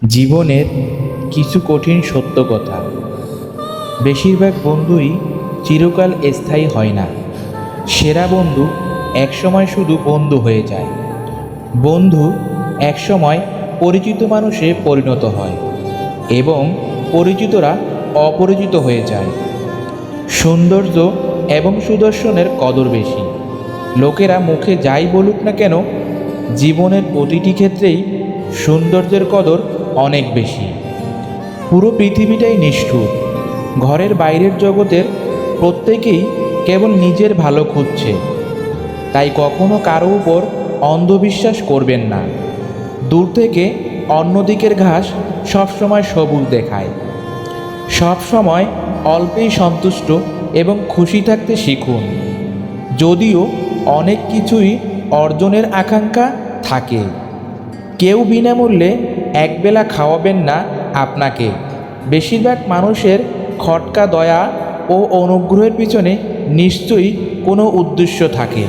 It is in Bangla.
জীবনের কিছু কঠিন সত্য কথা। বেশিরভাগ বন্ধুই চিরকাল স্থায়ী হয় না। সেরা বন্ধু একসময় শুধু বন্ধু হয়ে যায়। বন্ধু একসময় পরিচিত মানুষে পরিণত হয় এবং পরিচিতরা অপরিচিত হয়ে যায়। সৌন্দর্য এবং সুদর্শনের কদর বেশি। লোকেরা মুখে যাই বলুক না কেন, জীবনের প্রতিটি ক্ষেত্রেই সৌন্দর্যের কদর অনেক বেশি। পুরো পৃথিবীটাই নিষ্ঠুর। ঘরের বাইরের জগতের প্রত্যেকেই কেবল নিজের ভালো খুঁজছে। তাই কখনো কারো উপর অন্ধবিশ্বাস করবেন না। দূর থেকে অন্যদিকের ঘাস সবসময় সবুজ দেখায়। সবসময় অল্পেই সন্তুষ্ট এবং খুশি থাকতে শিখুন। যদিও অনেক কিছুই অর্জনের আকাঙ্ক্ষা থাকে। কেউ বিনামূল্যে একবেলা খাওয়াবেন না আপনাকে। বেশিরভাগ মানুষের খটকা দয়া ও অনুগ্রহের পিছনে নিশ্চয়ই কোনো উদ্দেশ্য থাকে।